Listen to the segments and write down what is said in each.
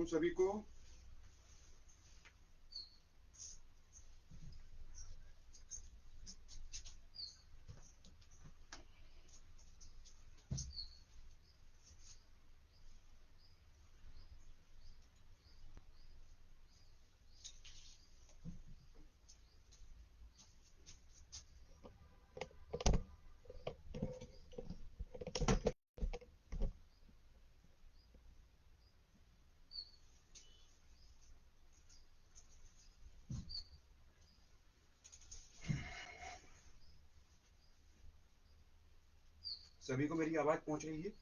हरिओम सभी को। सभी को मेरी आवाज पहुंच रही है?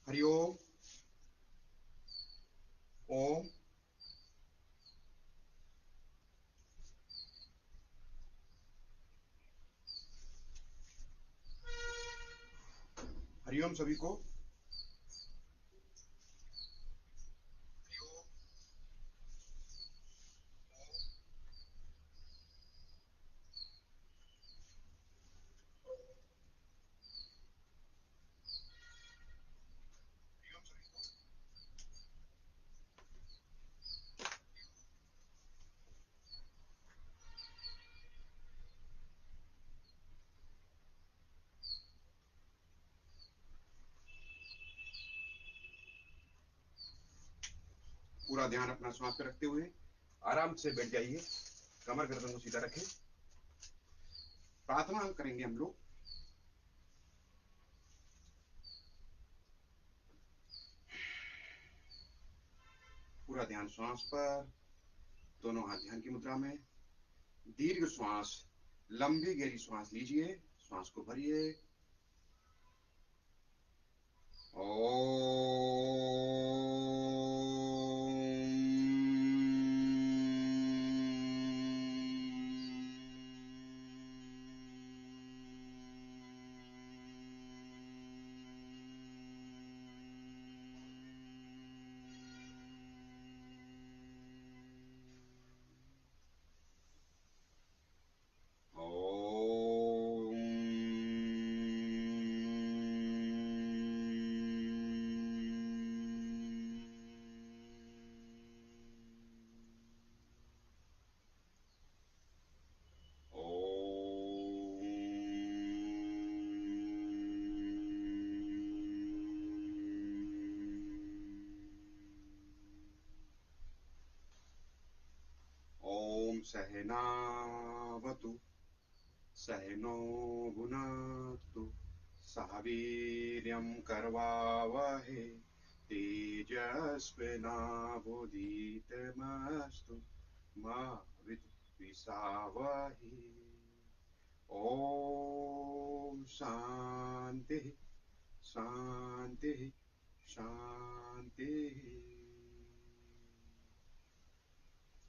हरिओम। ओम। हरिओम सभी को। पूरा ध्यान अपना श्वास पे रखते हुए आराम से बैठ जाइए। कमर गर्दन को सीधा रखें। प्रार्थना करेंगे हम लोग। पूरा ध्यान श्वास पर। दोनों हाथ ध्यान की मुद्रा में। दीर्घ श्वास, लंबी गहरी श्वास लीजिए। श्वास को भरिए। ओम सहनावतु सहनो भुनक्तु सह वीर्यं करवावहै तेजस्विनावधीतमस्तु मा विद्विषावहै। ओम शांति शांति शांति।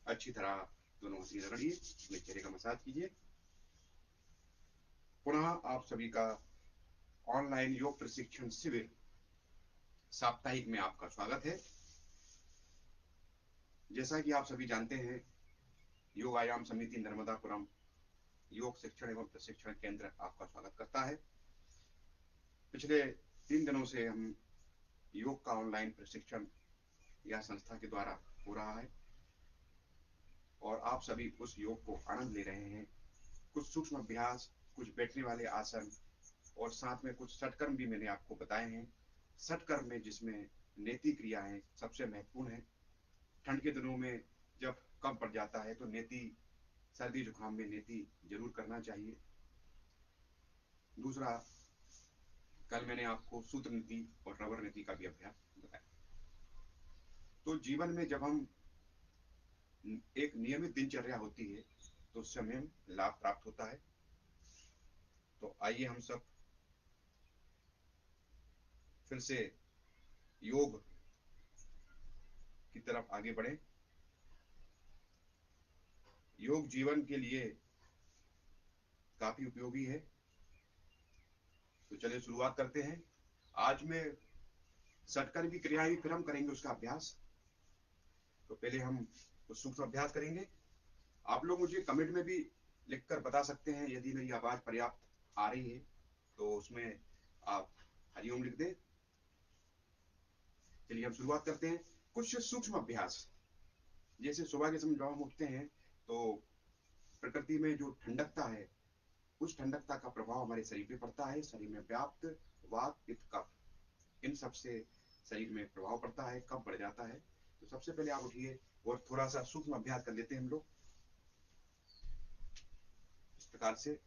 अच्छी तरह दोनों हथेली रगड़िए, अपने चेहरे का मसाज कीजिए। पुनः आप सभी का ऑनलाइन योग प्रशिक्षण शिविर साप्ताहिक में आपका स्वागत है। जैसा कि आप सभी जानते हैं, योग आयाम समिति नर्मदापुरम योग शिक्षण एवं प्रशिक्षण केंद्र आपका स्वागत करता है। पिछले 3 दिनों से हम योग का ऑनलाइन प्रशिक्षण यह संस्था के द्वारा हो रहा है और आप सभी उस योग को आनंद ले रहे हैं। कुछ सूक्ष्म अभ्यास, कुछ बैठने वाले आसन और साथ में कुछ सटकर्म भी मैंने आपको बताए हैं। सटकर्म में जिसमें नेति क्रियाएं सबसे महत्वपूर्ण है। ठंड के दिनों में जब कम पड़ जाता है तो नेति, सर्दी जुकाम में नेति जरूर करना चाहिए। दूसरा, कल मैंने आपको सूत्र नीति और रबर नीति का भी अभ्यास बताया। तो जीवन में जब हम एक नियमित दिनचर्या होती है तो उससे हमें लाभ प्राप्त होता है। तो आइए हम सब फिर से योग की तरफ आगे बढ़े। योग जीवन के लिए काफी उपयोगी है। तो चलिए शुरुआत करते हैं। आज में सटकर भी क्रिया ही फिर हम करेंगे उसका अभ्यास। तो पहले हम कुछ सूक्ष्म अभ्यास करेंगे। आप लोग मुझे कमेंट में भी लिखकर बता सकते हैं यदि मेरी आवाज पर्याप्त आ रही है तो उसमें आप हरिओम लिख दें। चलिए हम शुरुआत करते हैं। कुछ सूक्ष्म अभ्यास, जैसे सुबह के समय जब हम उठते हैं तो प्रकृति में जो ठंडकता है, उस ठंडकता का प्रभाव हमारे शरीर पे पड़ता है। शरीर में व्याप्त वात पित्त कफ, इन सब से शरीर में प्रभाव पड़ता है, कफ बढ़ जाता है। तो सबसे पहले आप उठिए और थोड़ा सा सूक्ष्म अभ्यास कर लेते हैं हम लोग इस प्रकार से।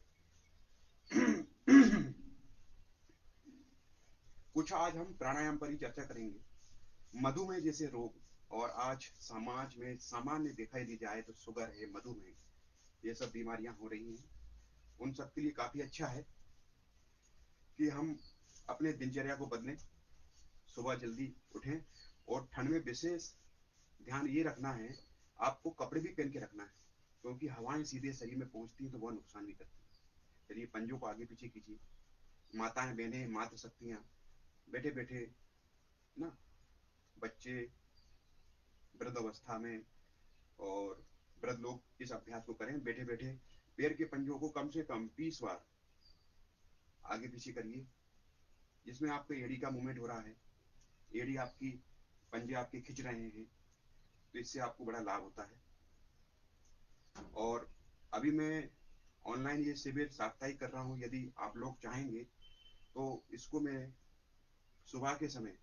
कुछ आज हम प्राणायाम पर ही चर्चा करेंगे। मधुमेह जैसे रोग, और आज समाज में सामान्य दिखाई दी जाए तो शुगर है, मधुमेह, ये सब बीमारियां हो रही हैं। उन सब के लिए काफी अच्छा है कि हम अपने दिनचर्या को बदलें, सुबह जल्दी उठें। और ठंड में विशेष ध्यान ये रखना है, आपको कपड़े भी पहन के रखना है, क्योंकि हवाएं सीधे शरीर में पहुंचती हैं तो वह नुकसान भी करती है। चलिए पंजों को आगे पीछे कीजिए। माताएं, बहनें, मातृ शक्तियां, बैठे बैठे ना, बच्चे वृद्ध अवस्था में और वृद्ध लोग इस अभ्यास को करें। बैठे बैठे पैर के पंजों को कम से कम 20 बार आगे पीछे करिए, जिसमें आपको एड़ी का मूवमेंट हो रहा है, एड़ी आपकी, पंजे आपके खिंच रहे हैं, तो इससे आपको बड़ा लाभ होता है। और अभी मैं ऑनलाइन ये शिविर साप्ताहिक कर रहा हूँ। यदि आप लोग चाहेंगे तो इसको मैं सुबह के समय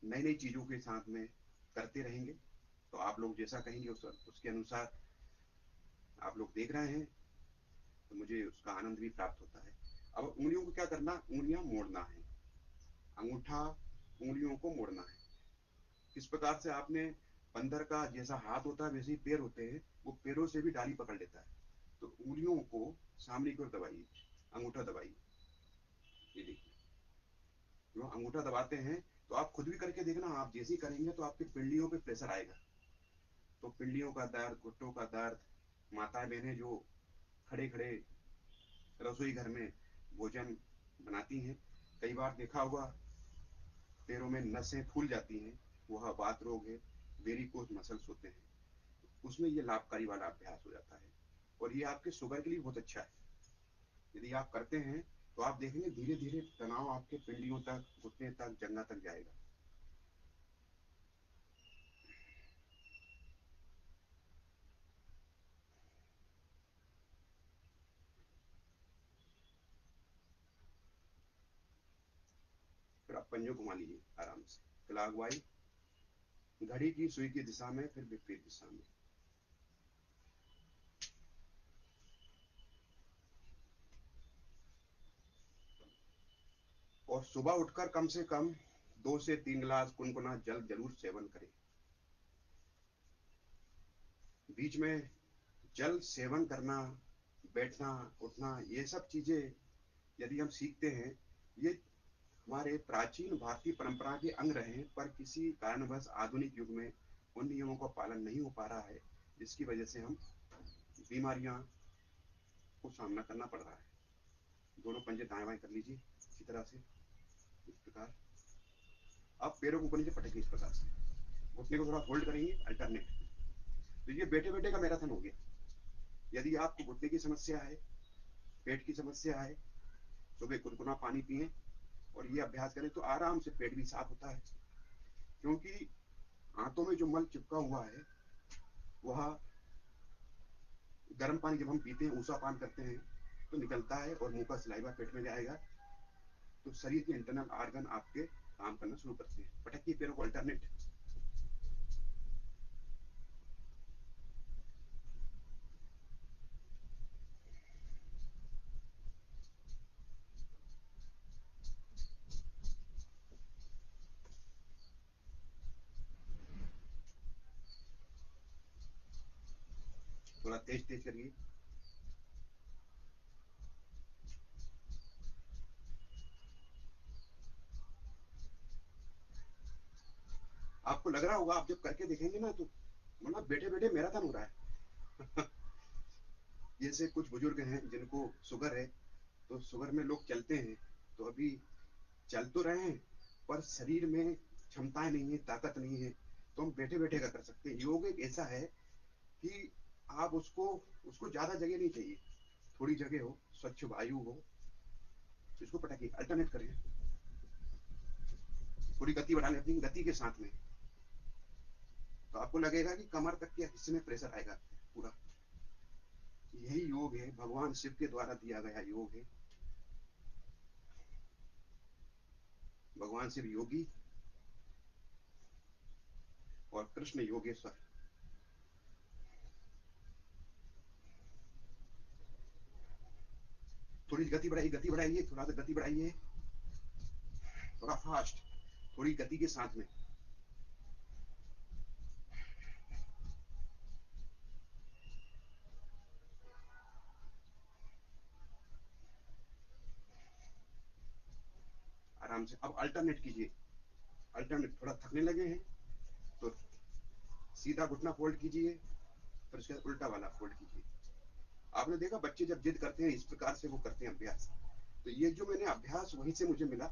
नई नई चीजों के साथ में करते रहेंगे। तो आप लोग जैसा कहेंगे उसके अनुसार आप लोग देख रहे हैं तो मुझे उसका आनंद भी प्राप्त होता है। अब उंगलियों को क्या करना, उंगलियां मोड़ना है, अंगूठा उंगलियों को मोड़ना है। किस प्रकार से आपने बंदर का जैसा हाथ होता है वैसे ही पैर होते हैं, वो पैरों से भी डाली पकड़ लेता है। तो उंगलियों को सामने की ओर दबाइए, अंगूठा दबाइए। ये देखिए, जो अंगूठा दबाते हैं तो आप खुद भी करके देखना। आप जैसे ही करेंगे तो आपकी पिंडलियों पे प्रेशर आएगा, तो पिंडलियों का दर्द, घुट्टों का दर्द, माताएं बहनें जो खड़े खड़े रसोई घर में भोजन बनाती हैं, कई बार देखा होगा पैरों में नसें फूल जाती हैं, वह वात रोग है, वेरिकोज मसल्स होते हैं, उसमें ये लाभकारी वाला अभ्यास हो जाता है। और ये आपके शुगर के लिए बहुत अच्छा है। यदि आप करते हैं तो आप देखेंगे धीरे धीरे तनाव आपके पिंडलियों तक, घुटने तक, जंघा तक जाएगा। फिर आप पंजों घुमा लीजिए आराम से, क्लॉकवाइज, घड़ी की सुई की दिशा में, फिर विपरीत दिशा में। और सुबह उठकर कम से कम 2 से 3 गिलास गुनगुना जल जरूर सेवन करें। बीच में जल सेवन करना, बैठना, उठना, ये सब चीजें यदि हम सीखते हैं, ये हमारे प्राचीन भारतीय परंपरा के अंग रहे, पर किसी कारणवश आधुनिक युग में उन नियमों का पालन नहीं हो पा रहा है, जिसकी वजह से हम बीमारियां को सामना करना पड़ रहा है। दोनों पंजे दाएं बाएं कर लीजिए इसी तरह से, इस प्रकार। आप पैरों को ऊपर नीचे पटकिए इस प्रकार से, घुटने को थोड़ा होल्ड करेंगे, अल्टरनेट। तो ये बैठे बैठे का मैराथन हो गया। यदि आपको घुटने की समस्या है, पेट की समस्या है, सुबह गुनगुना पानी पिए और ये अभ्यास करें तो आराम से पेट भी साफ होता है। क्योंकि आंतों में जो मल चिपका हुआ है, वह गर्म पानी जब हम पीते हैं, ऊषा पान करते हैं, तो निकलता है और मुंह का सलाइवा पेट में जाएगा, तो शरीर के इंटरनल ऑर्गन आपके काम करना शुरू करते हैं। पटकिए पैरों को अल्टरनेट। थोड़ा तेज तेज करिए। आप आपको लग रहा होगा, आप जब करके देखेंगे ना तो मतलब बैठे बैठे मैराथन हो रहा है। जैसे कुछ बुजुर्ग हैं जिनको शुगर है, तो शुगर में लोग चलते हैं, तो अभी चल तो रहे हैं पर शरीर में क्षमताएं नहीं है, ताकत नहीं है, तो हम बैठे बैठे का कर सकते हैं। योग एक ऐसा है कि आप उसको उसको ज्यादा जगह नहीं चाहिए, थोड़ी जगह हो, स्वच्छ वायु हो, इसको पटाइए, अल्टरनेट करें, थोड़ी गति बढ़ा लें अपनी गति के साथ में, तो आपको लगेगा कि कमर तक के हिस्से में प्रेशर आएगा पूरा। यही योग है, भगवान शिव के द्वारा दिया गया योग है। भगवान शिव योगी और कृष्ण योगेश्वर। थोड़ी गति बढ़ाइए, थोड़ा सा गति बढ़ाइए, थोड़ा फास्ट, थोड़ी गति के साथ में। आराम से अब अल्टरनेट कीजिए, अल्टरनेट, थोड़ा थकने लगे हैं तो सीधा घुटना फोल्ड कीजिए, फिर उसके बाद उल्टा वाला फोल्ड कीजिए। आपने देखा बच्चे जब जिद करते हैं इस प्रकार से वो करते हैं अभ्यास, तो ये जो मैंने अभ्यास वहीं से मुझे मिला।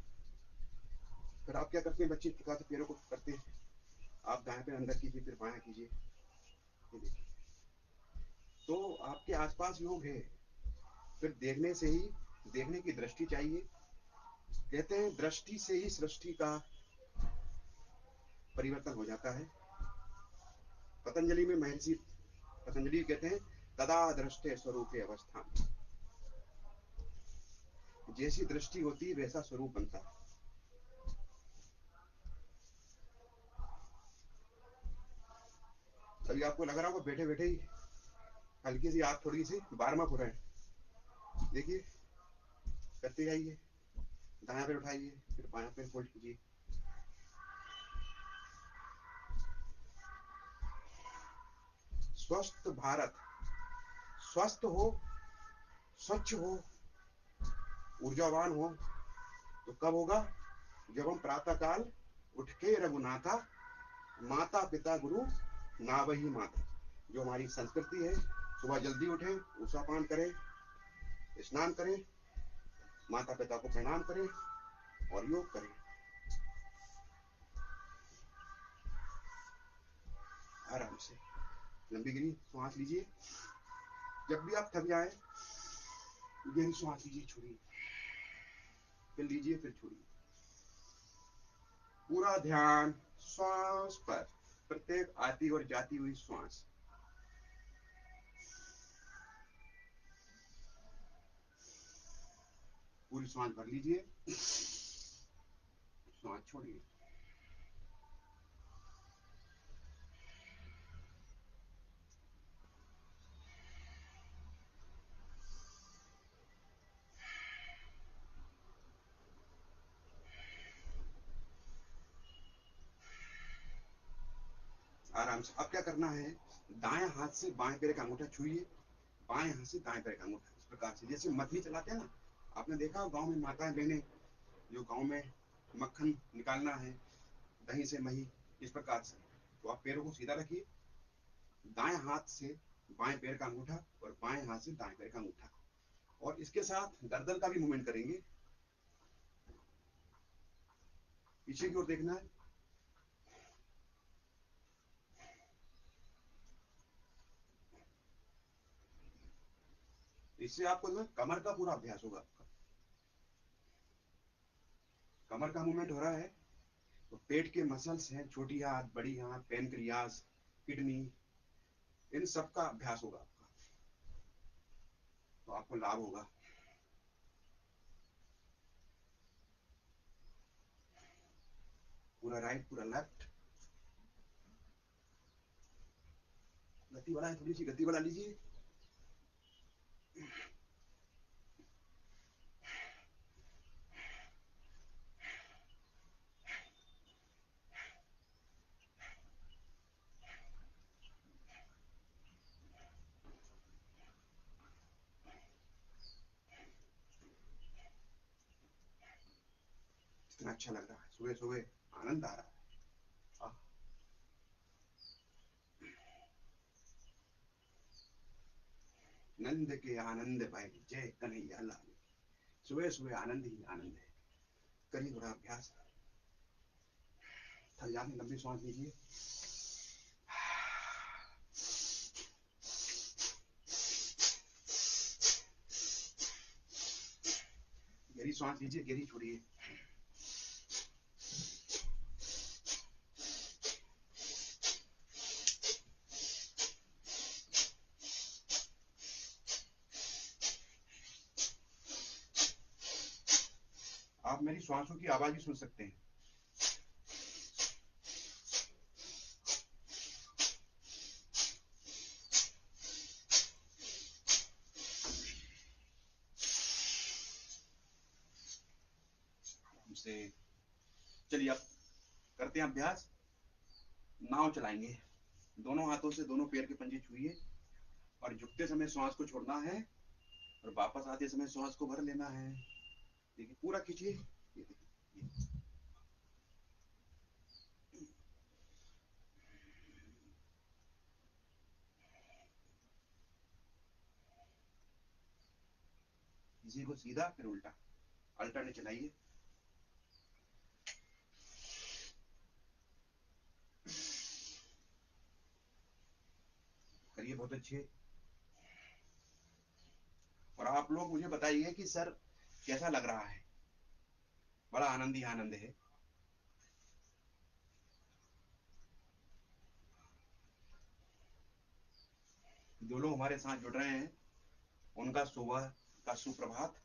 फिर आप क्या करते हैं, बच्चे इस प्रकार से पैरों को करते हैं, आप दाएं पैर अंदर कीजिए, फिर बायां कीजिए, ये देखिए। तो आपके आसपास योग है, फिर देखने से ही, देखने की दृष्टि चाहिए। कहते हैं दृष्टि से ही सृष्टि का परिवर्तन हो जाता है। पतंजलि में महर्षि पतंजलि कहते हैं तदा दृष्टे स्वरूपे अवस्थान, जैसी दृष्टि होती है वैसा स्वरूप बनता है। अभी आपको लग रहा होगा बैठे बैठे ही हल्की सी आग थोड़ी सी बारहमा हो रहा है, देखिए, करते जाइए, दाया पैर उठाइए, फिर बायां पैर फोल्ड कीजिए। स्वस्थ भारत, स्वस्थ हो, स्वच्छ हो, ऊर्जावान हो, तो कब होगा, जब हम प्रातः काल उठ के रघुनाथा, माता पिता गुरु नावही माता, जो हमारी संस्कृति है, सुबह जल्दी उठें, उषा पान करें, स्नान करें, माता पिता को प्रणाम करें और योग करें। आराम से लंबी गिरी सांस लीजिए। जब भी आप थक जाए गहरी सांस लीजिए, छोड़िए, फिर लीजिए, फिर छोड़िए। पूरा ध्यान श्वास पर, प्रत्येक आती और जाती हुई श्वास। पूरी सांस भर लीजिए, सांस छोड़िए। आराम से। अब क्या करना है, दाएं हाथ से बाएं पैर का अंगूठा छूइए, बाएं हाथ से दाएं पैर का अंगूठा, इस प्रकार से जैसे मथनी चलाते हैं ना। आपने देखा गांव में माताएं बहनें, जो गांव में मक्खन निकालना है, दही से मही, इस प्रकार से। तो आप पैरों को सीधा रखिए, दाएं हाथ से बाएं पैर का अंगूठा और बाएं हाथ से दाएं पैर का अंगूठा, और इसके साथ गर्दन का भी मूवमेंट करेंगे। पीछे की ओर देखना है। इससे आपको ना कमर का पूरा अभ्यास होगा। कमर का मूवमेंट हो रहा है, तो पेट के मसल्स हैं, छोटी हाथ, बड़ी हाथ, पेनक्रियास, किडनी, इन सब का अभ्यास होगा आपका, तो आपको लाभ होगा। पूरा राइट, पूरा लेफ्ट, गति बढ़ाएं, थोड़ी सी गति बढ़ा लीजिए। कितना अच्छा लग रहा है, सुबह सुबह आनंद आ रहा है। आनंद के आनंद भाई, जय कन्हैया लाल। सुबह सुबह आनंद ही आनंद है। करिए थोड़ा अभ्यास। थक जाने, लंबी सांस लीजिए। गहरी सांस लीजिए, गहरी छोड़िए। आप मेरी श्वासों की आवाज भी सुन सकते हैं। हमसे चलिए अब करते हैं अभ्यास। नाव चलाएंगे। दोनों हाथों से दोनों पैर के पंजे छुइए और झुकते समय श्वास को छोड़ना है और वापस आते समय श्वास को भर लेना है। देखिए, पूरा खींचिए। ये देखिए, इसी को सीधा फिर उल्टा अल्टरनेट चलाइए। करिए, बहुत अच्छे। और आप लोग मुझे बताइए कि सर कैसा लग रहा है। बड़ा आनंद ही आनंद है। जो लोग हमारे साथ जुड़ रहे हैं उनका सुबह का सुप्रभात।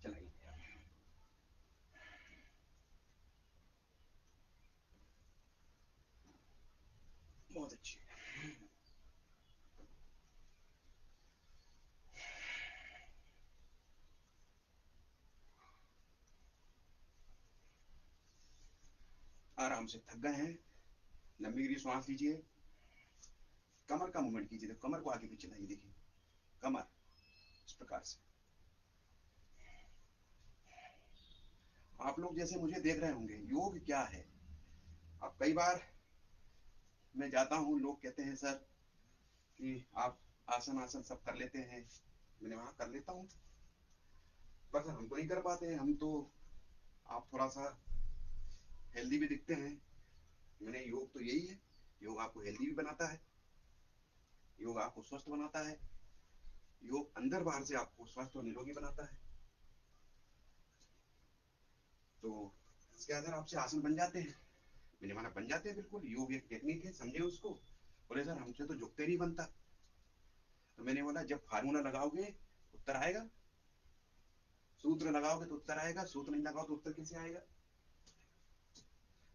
चलाइए। बहुत अच्छे। आराम से थक गए हैं, लंबी गहरी सांस लीजिए। कमर का मूवमेंट कीजिए, तो कमर को आगे पीछे लाइए। देखिए, कमर इस प्रकार से। आप लोग जैसे मुझे देख रहे होंगे योग क्या है। अब कई बार मैं जाता हूँ, लोग कहते हैं सर कि आप आसन आसन सब कर लेते हैं। मैंने वहां कर लेता हूँ, पर सर हम तो नहीं कर पाते हैं। हम तो, आप थोड़ा सा हेल्दी भी दिखते हैं। मैंने योग तो यही है, योग आपको हेल्दी भी बनाता है, योग आपको स्वस्थ बनाता है, योग अंदर बाहर से आपको स्वस्थ और निरोगी बनाता है। तो इसके अंदर आपसे आसन बन जाते हैं। मैंने माना बन जाते हैं, बिल्कुल। योग एक टेक्निक है, समझे उसको। बोले सर हमसे तो झुकते नहीं बनता। तो मैंने बोला जब फार्मूला लगाओगे उत्तर आएगा, सूत्र लगाओगे तो उत्तर आएगा, सूत्र नहीं लगाओ तो उत्तर कैसे आएगा।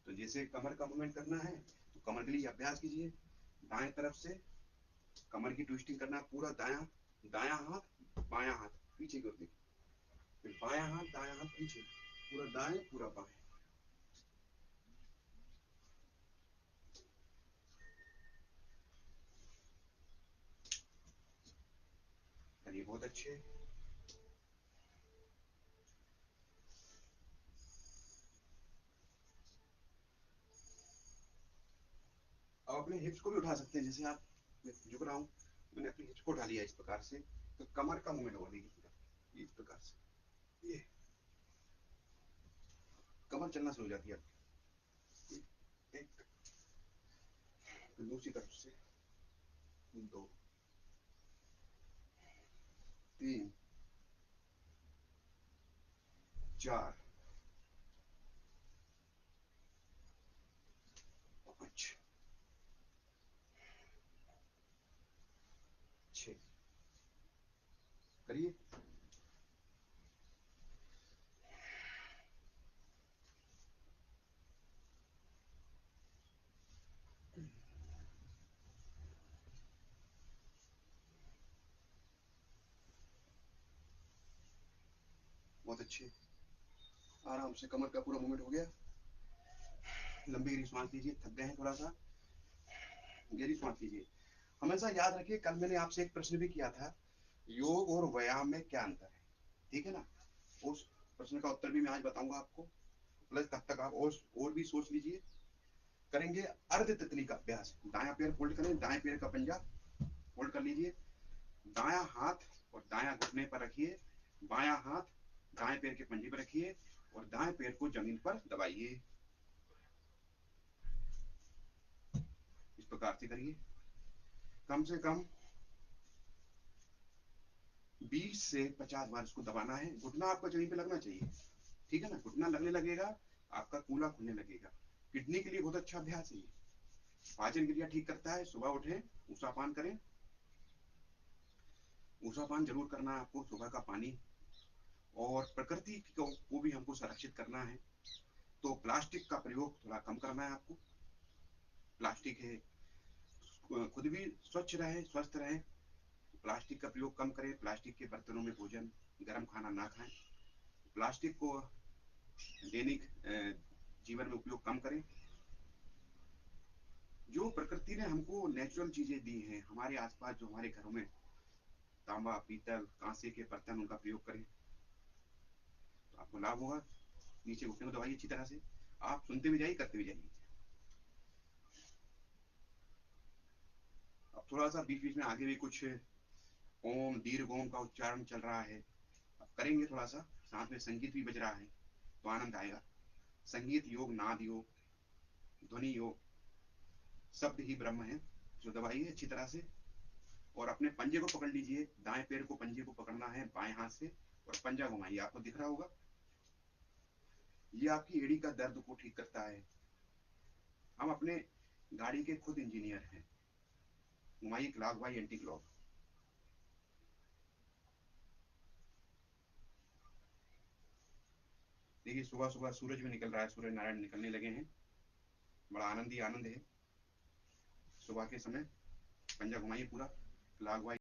तो जैसे कमर का मूवमेंट करना है तो कमर के लिए अभ्यास कीजिए। दाएं तरफ से कमर की ट्विस्टिंग करना, पूरा दायां दायां हाथ बायां हाथ पीछे की ओर देखिए, फिर बायां हाथ दायां हाथ पीछे, पूरा दाएं पूरा बाएं। चलिए, बहुत अच्छे। अब अपने हिप्स को भी उठा सकते हैं। जैसे आप, मैं झुक रहा हूँ, मैंने अपनी हिप्स को उठा लिया इस प्रकार से, तो कमर का मूवमेंट होगा। देखिए पूरा इस प्रकार से, ये कमर चलना शुरू हो जाती है आपकी। एक, फिर दूसरी तरफ से, दो, तीन, चार, पांच, छह। करिए। बहुत अच्छे। आराम से कमर का पूरा मूवमेंट हो गया। लंबी गहरी सांस लीजिए, थक गए हैं थोड़ा सा, गहरी सांस लीजिए। हमेशा याद रखिए, कल मैंने आपसे एक प्रश्न भी किया था, योग और व्यायाम में क्या अंतर है। ठीक है ना। उस प्रश्न का उत्तर भी मैं आज बताऊंगा आपको। प्लस तब तक आप और भी सोच लीजिए। करेंगे अर्ध तितली का अभ्यास। दायां पैर फोल्ड करें, दाएं पैर का पंजा फोल्ड कर लीजिए, दायां हाथ और दायां घुटने पर रखिए, बायां हाथ दाएं पैर के पंजे पर रखिए और दाएं पैर को जमीन पर दबाइए। इस प्रकार से करिए। कम से कम 20 से 50 बार इसको दबाना है। घुटना आपका जमीन पे लगना चाहिए, ठीक है ना। घुटना लगने लगेगा, आपका कूल्हा खुलने लगेगा। किडनी के लिए बहुत अच्छा अभ्यास है ये, पाचन क्रिया ठीक करता है। सुबह उठें, ऊषापान करें। ऊषापान जरूर करना है आपको, सुबह का पानी। और प्रकृति को भी हमको संरक्षित करना है, तो प्लास्टिक का प्रयोग थोड़ा कम करना है आपको। प्लास्टिक है, खुद भी स्वच्छ रहे, स्वस्थ रहे, प्लास्टिक का प्रयोग कम करें। प्लास्टिक के बर्तनों में भोजन, गर्म खाना ना खाएं। प्लास्टिक को दैनिक जीवन में उपयोग कम करें। जो प्रकृति ने हमको नेचुरल चीजें दी हैं, हमारे आसपास जो हमारे घरों में तांबा, पीतल, कांसे के बर्तन, उनका प्रयोग करें तो आपको लाभ होगा। नीचे घुटने को दबाइए अच्छी तरह से। आप सुनते भी जाइए, करते भी जाइए। अब थोड़ा सा बीच बीच में आगे भी कुछ ओम, दीर्घ ओम का उच्चारण चल रहा है, अब करेंगे थोड़ा सा। साथ में संगीत भी बज रहा है तो आनंद आएगा। संगीत योग, नाद योग, ध्वनि योग, शब्द ही ब्रह्म है। जो दबाइए अच्छी तरह से और अपने पंजे को पकड़ लीजिए। दाएं पैर को, पंजे को पकड़ना है बाएं हाथ से और पंजा घुमाइए। आपको दिख रहा होगा, ये आपकी एड़ी का दर्द को ठीक करता है। हम अपने गाड़ी के खुद इंजीनियर हैं। घुमाइए क्लॉक वाइज, एंटी क्लॉक। देखिए सुबह सुबह सूरज भी निकल रहा है, सूर्य नारायण निकलने लगे हैं। बड़ा आनंद ही आनंद है सुबह के समय। पंजा घुमाइए पूरा क्लॉक वाइज।